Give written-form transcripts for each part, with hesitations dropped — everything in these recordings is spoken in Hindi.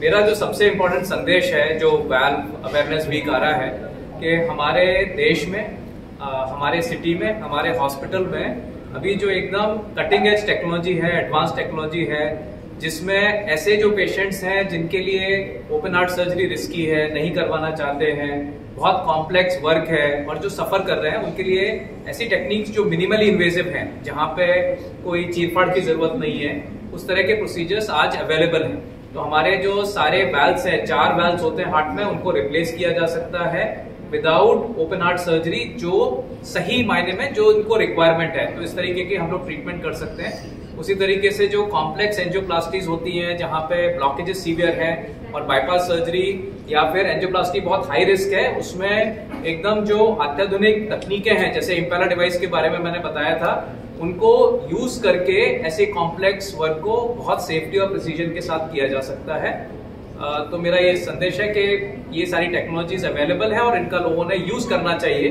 मेरा जो सबसे इम्पोर्टेंट संदेश है जो वाल्व अवेयरनेस वीक आ रहा है कि हमारे देश में, हमारे सिटी में, हमारे हॉस्पिटल में अभी जो एकदम कटिंग एज टेक्नोलॉजी है, एडवांस टेक्नोलॉजी है, जिसमें ऐसे जो पेशेंट्स हैं जिनके लिए ओपन हार्ट सर्जरी रिस्की है, नहीं करवाना चाहते हैं, बहुत कॉम्प्लेक्स वर्क है और जो सफर कर रहे हैं, उनके लिए ऐसी टेक्निक्स जो मिनिमली इन्वेजिव हैं, जहां पे कोई चीरफाड़ की जरूरत नहीं है, उस तरह के प्रोसीजर्स आज अवेलेबल हैं। तो हमारे जो सारे वैल्व्स हैं, 4 वैल्व्स होते हैं हार्ट में, उनको रिप्लेस किया जा सकता है विदाउट ओपन हार्ट सर्जरी, जो सही मायने में जो इनको रिक्वायरमेंट है। तो इस तरीके की हम लोग ट्रीटमेंट कर सकते हैं। उसी तरीके से जो कॉम्प्लेक्स एंजियोप्लास्टीज होती हैं, जहां पे ब्लॉकेजेस सीवियर हैं और बाईपास सर्जरी या फिर एंजियोप्लास्टी बहुत हाई रिस्क है, उसमें एकदम जो अत्याधुनिक तकनीकें हैं, जैसे इम्पेला डिवाइस के बारे में मैंने बताया था, उनको यूज करके ऐसे कॉम्प्लेक्स वर्क को बहुत सेफ्टी और प्रिसीजन के साथ किया जा सकता है। तो मेरा ये संदेश है कि ये सारी टेक्नोलॉजीज अवेलेबल है और इनका लोगों ने यूज करना चाहिए।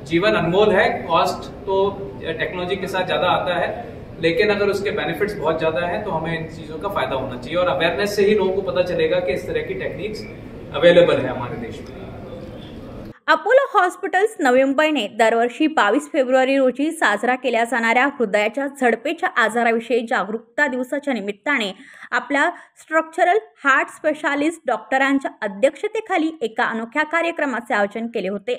जीवन अनमोल है, कॉस्ट तो टेक्नोलॉजी के साथ ज्यादा आता है, लेकिन अगर उसके बेनिफिट्स बहुत ज्यादा हैं तो हमें इन चीजों का फायदा होना चाहिए और अवेयरनेस से ही लोगों को पता चलेगा कि इस तरह की टेक्निक्स अवेलेबल है हमारे देश में। अपोलो हॉस्पिटल्स नवी मुंबईने दरवर्षी 22 फेब्रुवारी रोजी साजरा केल्या जाणाऱ्या हृदयाच्या झडपेच्या आजाराविषयी जागरूकता दिवसाच्या निमित्ताने आपल्या स्ट्रक्चरल हार्ट स्पेशालिस्ट डॉक्टरांच्या अध्यक्षतेखाली एका अनोख्या कार्यक्रमाचे आयोजन केले होते।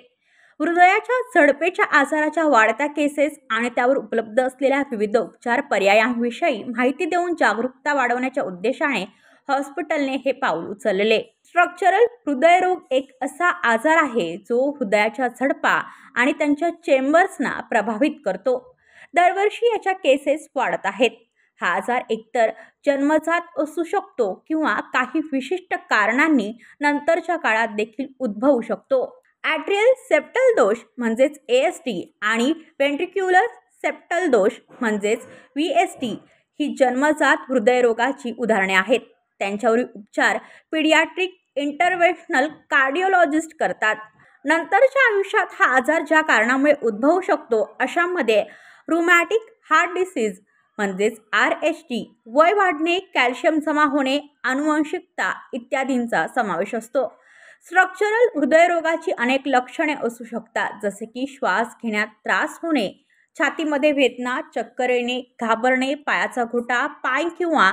हृदयाच्या झडपेच्या आजाराच्या वाढत्या केसेस आणि त्यावर उपलब्ध असलेल्या विविध उपचार पर्यायांविषयी माहिती देऊन जागरूकता वाढवण्याच्या उद्देशाने हॉस्पिटलने हे पाऊल उचलले। स्ट्रक्चरल हृदयरोग एक असा आजार आहे जो हृदयाच्या झडपा आणि त्यांच्या चेंबर्सना प्रभावित करतो। दरवर्षी याच्या केसेस वाढत आहेत। हा आजार एकतर जन्मजात असू शकतो किंवा काही विशिष्ट कारणांनी नंतरच्या काळात देखील उद्भवू शकतो। ॲट्रियल सेप्टल दोष म्हणजेच ASD आणि वेंट्रिक्युलर सेप्टल दोष म्हणजेच VSD ही जन्मजात हृदयरोगाची उदाहरणे आहेत। त्यांच्यावरील उपचार पीडियाट्रिक इंटरव्हेन्शनल कार्डिओलॉजिस्ट करतात। नंतरच्या आयुष्यात हा आजार ज्या कारणामुळे उद्भवू शकतो अशामध्ये रुमॅटिक हार्ट डिसीज म्हणजेच RHD, वय वाढणे, कॅल्शियम जमा होणे, आनुवंशिकता इत्यादींचा समावेश असतो। स्ट्रक्चरल हृदयरोगाची अनेक लक्षणे असू शकतात, जसे की श्वास घेण्यात त्रास होणे, छातीमध्ये वेदना, चक्कर येणे, घाबरणे, पायाचा घोटा, पाय किंवा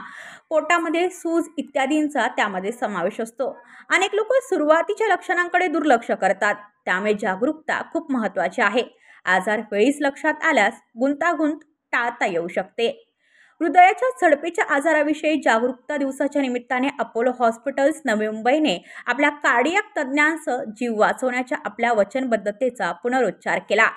पोटामध्ये सूज इत्यादींचा त्यामध्ये समावेश असतो। अनेक लोक सुरुवातीच्या लक्षणांकडे दुर्लक्ष करतात, त्यामुळे जागरूकता खूप महत्त्वाची आहे। आजार वेळीच लक्षात आल्यास गुंतागुंत टाळता येऊ शकते। हृदयाच्या झडपेच्या आजाराविषयी जागरूकता दिवसाच्या निमित्ताने अपोलो हॉस्पिटल्स नवी मुंबईने आपल्या कार्डियाक तज्ज्ञांसह जीव वाचवण्याच्या आपल्या वचनबद्धतेचा पुनरुच्चार केला।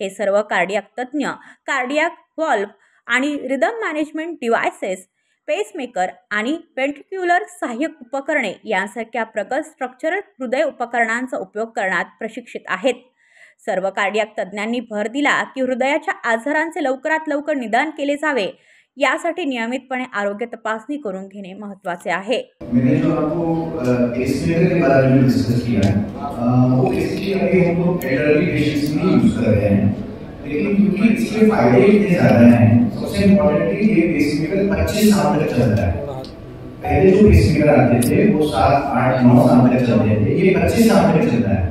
हे सर्व कार्डियाक तज्ज्ञ कार्डियाक व्हॉल्व आणि रिदम मॅनेजमेंट डिव्हाइसेस, पेसमेकर आणि वेंट्रिक्युलर सहाय्यक उपकरणे यांसारख्या प्रगत स्ट्रक्चरल हृदय उपकरणांचा उपयोग करण्यात प्रशिक्षित आहेत। सर्व कार्डियाक तज्ज्ञांनी भर दिला की हृदयाच्या आजारांचे लवकरात लवकर निदान केले जावे, यासाठी नियमितपणे आरोग्य तपासणी करून घेणे महत्त्वाचे आहे। मैंने जो आपको पेसमेकर के बारे में डिस्कस किया है, वो बेसिकली अभी हम लोग एल्डरली पेशेंट्स में यूज कर रहे हैं, लेकिन क्योंकि इसके फायदे इतने ज़्यादा हैं, सबसे इम्पोर्टेंटली ये पेसमेकर 25 साल तक चलता है। पहले जो पेसमेकर आते थे वो 7, 8, 9 साल तक चलते थे, ये 25 साल तक चलता है।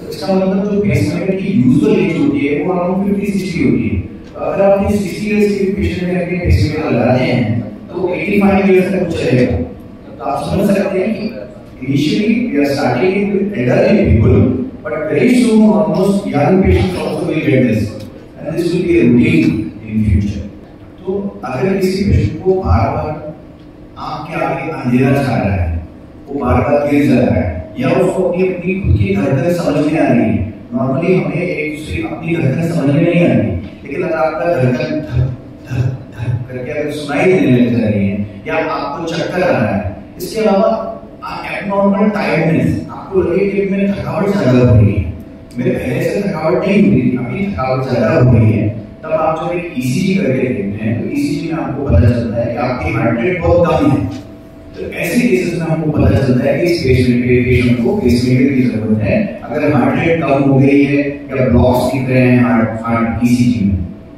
इसका मतलब जो पेसमेकर की यूजुअल एज होती है वो अराउंड 50-60 होती है। अगर आप 60 इयर्स के पेशेंट में अपने पेसमेकर लगाते हैं तो 85 इयर्स तक चलेगा। तो आप समझ सकते हैं कि initially we are starting with elderly people, but very soon almost young patients also will get this and this will be a routine in future. तो अगर किसी पेशेंट को बार-बार आंख के आगे अंधेरा छा रहा है, वो बार-बार गिर जा रहा है, या उसको अपनी खुद की धड़कन समझ में आ रही है, नॉर्मली हमें एक दूसरे अपनी धड़कन समझ में नहीं आती, लेकिन अगर आपका धड़कन धक धक धक करके अगर सुनाई देने लग जा रही है या आपको चक्कर आ रहा है, इसके अलावा एबनॉर्मल टायर्डनेस, आपको लगे कि मेरे थकावट ज्यादा हो रही है, मेरे पहले से थकावट नहीं हो रही, अभी थकावट ज्यादा हो रही है, तब आप जब एक ECG करके देखते हैं तो ECG में आपको पता चलता है कि आपकी हार्ट रेट बहुत कम है। तो ऐसे केसेस में हमको पता चलता है कि इस पेशेंट को पेसमेकर की जरूरत है। अगर हार्ट रेट कम हो गई है या ब्लॉक्स दिख रहे हैं हार्ट ईसीजी में,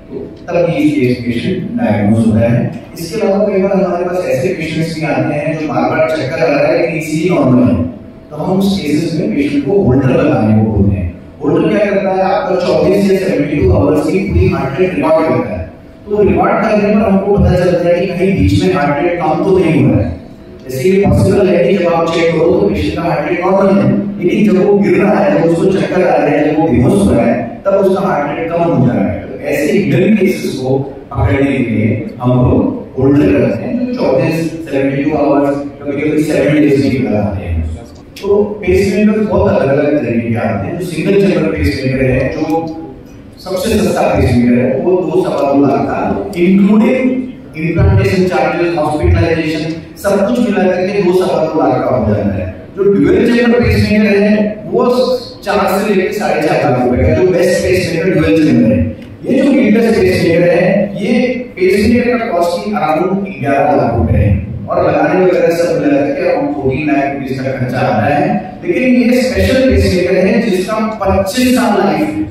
तो तब ये पेशेंट डायग्नोज होता है। इसके अलावा कई बार हमारे पास ऐसे पेशेंट्स भी आते हैं जो बार-बार चक्कर आ रहा है लेकिन ईसीजी नॉर्मल है, तो हम उस केसेस में पेशेंट को होल्डर लगाने को बोलते हैं। होल्डर क्या करता है, आपका 24 से 72 आवर्स की पूरी हार्ट रेट रिकॉर्ड करता है। तो रिकॉर्ड करने पर हमको पता चलता है कि कहीं बीच में हार्ट रेट कम तो नहीं हो रहा है। जैसे ये पॉसिबल है कि जब आप चेक करो तो पेशेंट का हार्ट रेट नॉर्मल है, लेकिन जब वो गिर रहा है, जब उसको चक्कर आ रहे हैं, जब वो बेहोश हो रहा है, तब उसका हार्ट रेट कम हो जा रहा है। तो ऐसे हिडन केसेस को पकड़ने के लिए हम लोग होल्डर करते हैं जो 24 72 आवर्स कभी-कभी 7 डेज भी लगाते हैं। तो पेसमेकर बहुत अलग-अलग तरीके के आते हैं। जो सिंगल चैम्बर पेसमेकर है, जो सबसे सस्ता पेसमेकर है, वो 2.25 लाख का, इंक्लूडिंग इम्प्लांटेशन चार्जेस, हॉस्पिटलाइजेशन, सब कुछ मिला करके 2.25 लाख का हो जाता है। जो ड्यूअल चैम्बर पेसमेकर है वो 4 से लेकर 4.5 लाख रुपए का, जो बेस्ट पेसमेकर ड्यूअल चैम्बर है। ये जो लीडर पेसमेकर है, ये पेसमेकर का कॉस्ट ही अराउंड 11 लाख रुपए है, और लगाने वगैरह सब मिला करके अराउंड 14 लाख रुपए का खर्चा आ रहा है। लेकिन ये स्पेशल पेसमेकर है जिसका 25 साल लाइफ है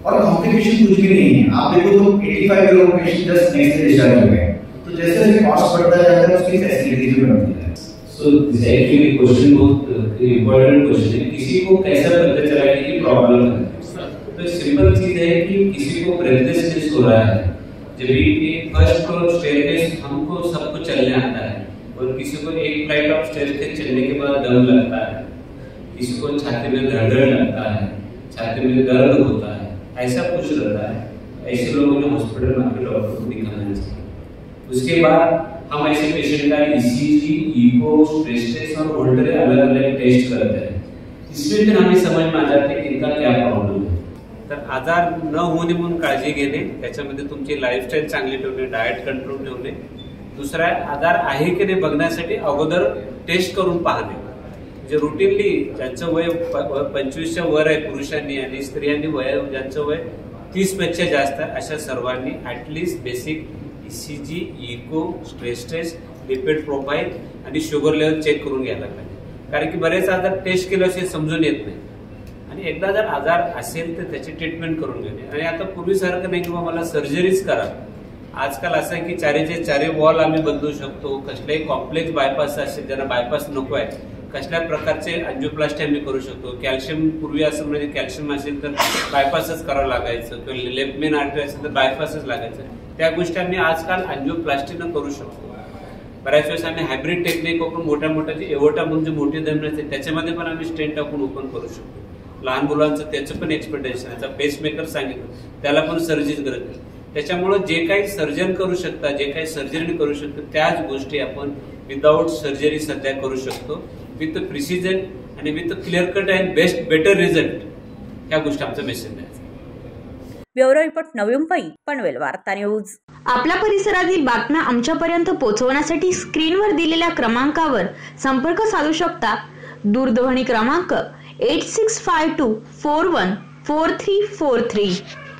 और कॉम्प्लिकेशन कुछ भी नहीं है। आप देखो तो 85 year old patient just next day discharge हो गए। तो जैसे जैसे कॉस्ट बढ़ता जाता है उसकी फैसिलिटीज भी बढ़ती है। सो दिस एक्चुअली क्वेश्चन बहुत इंपॉर्टेंट क्वेश्चन है। किसी को कैसा पता चला कि प्रॉब्लम है? तो सिंपल चीज है कि किसी को ब्रेथलेसनेस हो रहा है, जब भी फर्स्ट फ्लोर स्टेयरकेस हमको सबको चलने आता है, और किसी को एक फ्लाइट ऑफ स्टेयरकेस चलने के बाद दम लगता है, किसी को छाती में धड़धड़ लगता है, छाती में दर्द होता है, ऐसा कुछ रहता है। ऐसे लोगों ने हॉस्पिटल में आके डॉक्टर को दिखाना चाहिए। उसके बाद हम ऐसे पेशेंट का ईसीजी, इको, स्ट्रेस टेस्ट और होल्डर अलग-अलग टेस्ट करते हैं। इसमें फिर हमें समझ में आ जाते हैं कि इनका क्या प्रॉब्लेम है। तर आजार न होणे म्हणून काळजी घेणे, त्याच्यामध्ये तुमची लाईफस्टाईल चांगली ठेवणे, डाएट कंट्रोल ठेवणे। दुसरा आजार आहे की नाही बघण्यासाठी अगोदर टेस्ट करून पाहणे। म्हणजे रुटीनली ज्यांचं वय 25च्या वर आहे पुरुषांनी आणि स्त्रियांनी वय ज्यांचं वय 30 पेक्षा जास्त आहे, अशा सर्वांनी at least basic ECG, echo, stress test, lipid profile आणि शुगर लेवल चेक करून घ्यायला पाहिजे। कारण की बरेच आजार टेस्ट केल्याशिवाय समजून येत नाही, आणि एकदा जर आजार असेल तर त्याची ट्रीटमेंट करून घेणे। आणि आता पूर्वीसारखं नाही किंवा मला सर्जरीच करा। आजकाल असं आहे की चारीचे चारी वॉल आम्ही बदलू शकतो। कसल्याही कॉम्प्लेक्स बायपास असेल, ज्यांना बायपास नको आहे, कसल्या प्रकारचे अँजिओप्लास्टी आम्ही करू शकतो। कॅल्शियम पूर्वी असं म्हणजे कॅल्शियम असेल तर बायपासच करावं लागायचं, किंवा लेफ्ट मेन आर्टरी असेल तर बायपासच लागायचं। त्या गोष्टी आम्ही आजकाल अँजिओप्लास्टीनं करू शकतो। बऱ्याच वेळेस आम्ही हायब्रिड टेक्निक वापरून मोठ्या मोठ्या जे एवोटा म्हणून जे मोठी धमनी असते त्याच्यामध्ये पण आम्ही स्टेंट टाकून ओपन करू शकतो। लहान मुलांचं त्याचं पण एक्सपेक्टेशन आहे। पेसमेकर सांगितलं त्याला पण सर्जरीची गरज आहे। त्याच्यामुळे जे काही सर्जन करू शकता, जे काही सर्जरी करू शकतो, त्याच गोष्टी आपण विदाउट सर्जरी सध्या करू शकतो, विथ प्रिसिजन आणि with clear cut and better result. ह्या गोष्टी आमचा मेसेज आहे। ब्युरो रिपोर्ट नवी मुंबई, पनवेल वार्ता न्यूज। आपल्या परिसरातील बातम्या आमच्यापर्यंत पोहोचवण्यासाठी स्क्रीनवर दिलेल्या क्रमांकावर संपर्क साधू शकता। दूरध्वनी क्रमांक 8652414343।